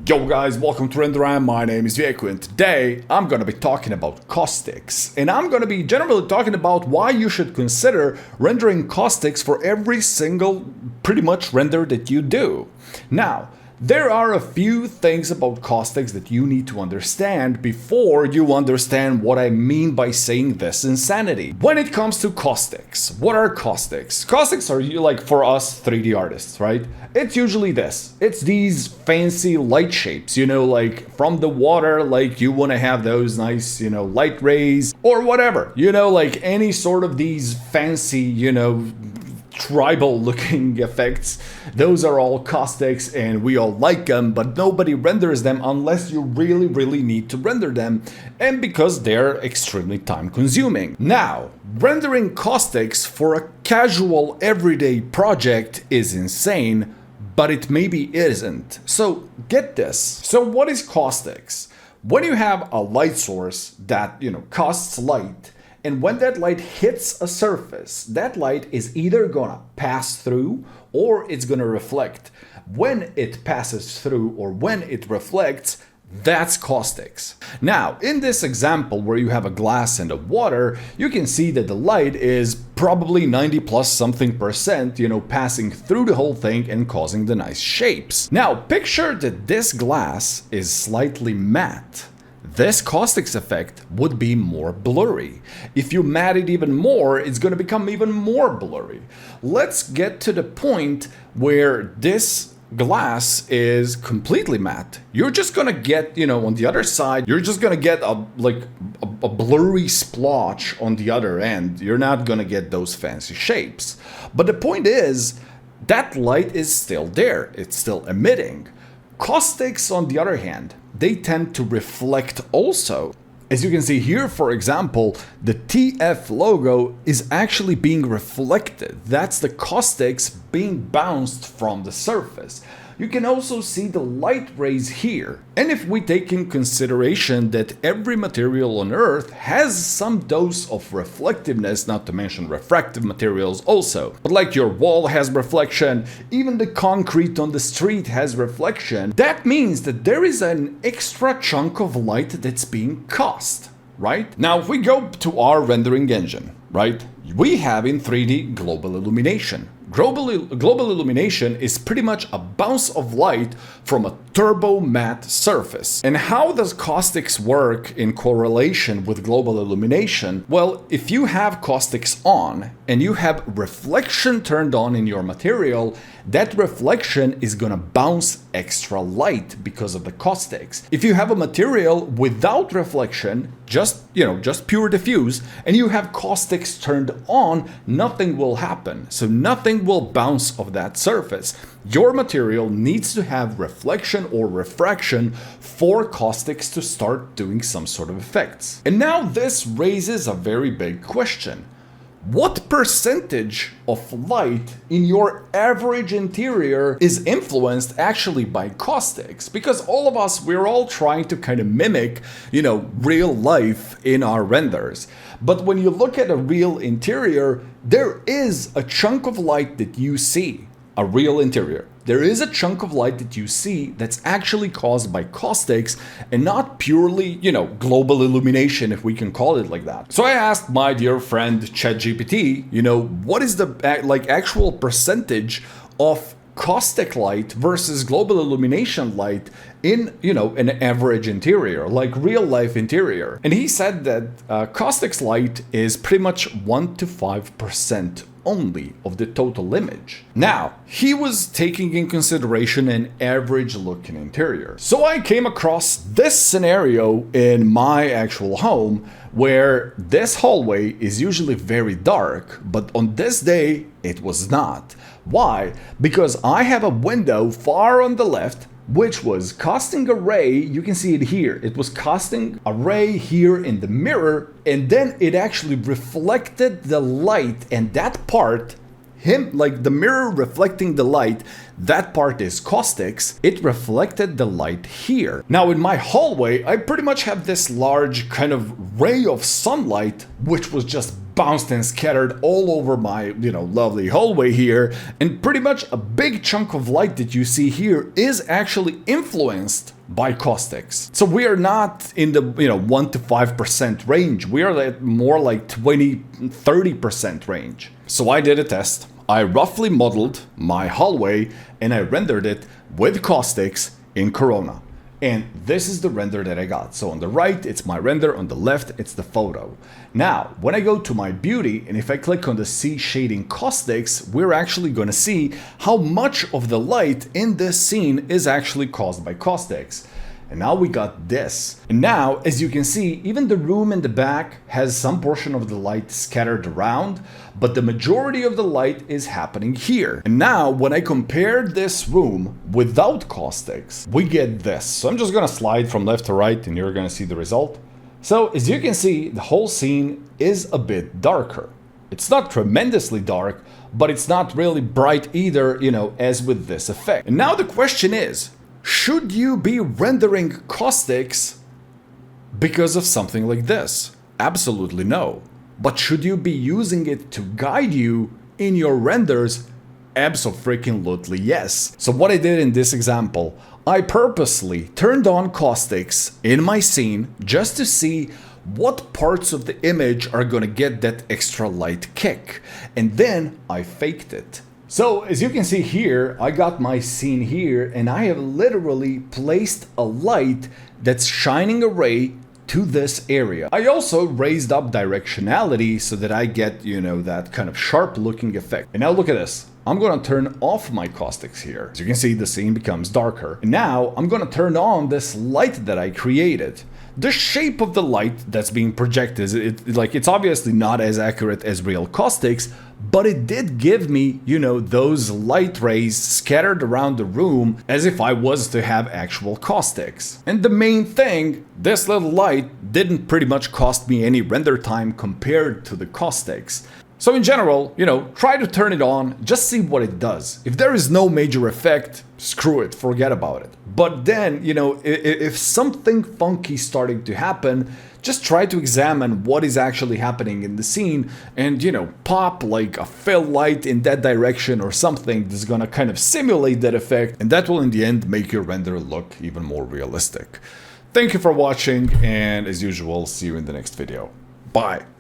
Yo guys, welcome to RenderRam. My name is Vieku, and today I'm gonna be talking about caustics. And I'm gonna be generally talking about why you should consider rendering caustics for every single pretty much render that you do. Now, there are a few things about caustics that you need to understand before you understand what I mean by saying this insanity. When it comes to caustics, what are caustics? Caustics are like for us 3D artists, right? It's usually this. It's these fancy light shapes, like from the water, like you want to have those nice, light rays or whatever, like any sort of these fancy, tribal looking effects. Those are all caustics and we all like them, but nobody renders them unless you really need to render them, and because they're extremely time consuming. Now, rendering caustics for a casual everyday project is insane, but it maybe isn't. So get this. So what is caustics? When you have a light source that, casts light, and when that light hits a surface, that light is either gonna pass through or it's gonna reflect. When it passes through or when it reflects, that's caustics. Now, in this example where you have a glass and a water, you can see that the light is probably 90 plus something percent, passing through the whole thing and causing the nice shapes. Now, picture that this glass is slightly matte. This caustics effect would be more blurry. If you matte it even more, it's going to become even more blurry. Let's get to the point where this glass is completely matte. You're just going to get, on the other side, you're just going to get a blurry splotch on the other end. You're not going to get those fancy shapes. But the point is, that light is still there. It's still emitting. Caustics, on the other hand, they tend to reflect also. As you can see here, for example, the TF logo is actually being reflected. That's the caustics being bounced from the surface. You can also see the light rays here. And if we take in consideration that every material on Earth has some dose of reflectiveness, not to mention refractive materials also, but like your wall has reflection, even the concrete on the street has reflection, that means that there is an extra chunk of light that's being cast, right? Now, if we go to our rendering engine, right, we have in 3D global illumination. Global illumination is pretty much a bounce of light from a turbo matte surface. And how does caustics work in correlation with global illumination? Well, if you have caustics on and you have reflection turned on in your material, that reflection is gonna bounce extra light because of the caustics. If you have a material without reflection, just pure diffuse, and you have caustics turned on, nothing will happen. So nothing will bounce off that surface. Your material needs to have reflection or refraction for caustics to start doing some sort of effects. And now this raises a very big question. What percentage of light in your average interior is influenced actually by caustics? Because all of us, we're all trying to kind of mimic, real life in our renders. But when you look at a real interior, there is a chunk of light that you see, a real interior. There is a chunk of light that you see that's actually caused by caustics and not purely, global illumination, if we can call it like that. So I asked my dear friend ChatGPT, what is the actual percentage of caustic light versus global illumination light in, an average interior, like real life interior. And he said that caustics light is pretty much 1 to 5% only of the total image. Now, he was taking in consideration an average looking interior. So I came across this scenario in my actual home where this hallway is usually very dark, but on this day it was not. Why? Because I have a window far on the left which was casting a ray. You can see it here. It was casting a ray here in the mirror, and then it actually reflected the light, and that part, the mirror reflecting the light, that part is caustics. It reflected the light here. Now in my hallway, I pretty much have this large kind of ray of sunlight, which was just bounced and scattered all over my, lovely hallway here. And pretty much a big chunk of light that you see here is actually influenced by caustics. So we are not in the 1 to 5% range. We are at more like 20-30% range. So I did a test. I roughly modeled my hallway and I rendered it with caustics in Corona. And this is the render that I got. So on the right, it's my render. On the left, it's the photo. Now, when I go to my beauty, and if I click on the C shading caustics, we're actually going to see how much of the light in this scene is actually caused by caustics. And now we got this. And now, as you can see, even the room in the back has some portion of the light scattered around, but the majority of the light is happening here. And now, when I compare this room without caustics, we get this. So I'm just gonna slide from left to right and you're gonna see the result. So as you can see, the whole scene is a bit darker. It's not tremendously dark, but it's not really bright either, as with this effect. And now the question is, should you be rendering caustics because of something like this? Absolutely no. But should you be using it to guide you in your renders? Abso-freaking-lutely yes. So what I did in this example, I purposely turned on caustics in my scene just to see what parts of the image are gonna get that extra light kick. And then I faked it. So as you can see here, I got my scene here and I have literally placed a light that's shining a ray to this area. I also raised up directionality so that I get, that kind of sharp looking effect. And now look at this. I'm gonna turn off my caustics here. As you can see, the scene becomes darker. And now I'm gonna turn on this light that I created. The shape of the light that's being projected, it's obviously not as accurate as real caustics, but it did give me, those light rays scattered around the room as if I was to have actual caustics. And the main thing, this little light didn't pretty much cost me any render time compared to the caustics. So in general, try to turn it on, just see what it does. If there is no major effect, screw it, forget about it. But then, if something funky starting to happen, just try to examine what is actually happening in the scene and, pop like a fill light in that direction or something that's gonna kind of simulate that effect, and that will in the end make your render look even more realistic. Thank you for watching, and as usual, see you in the next video. Bye!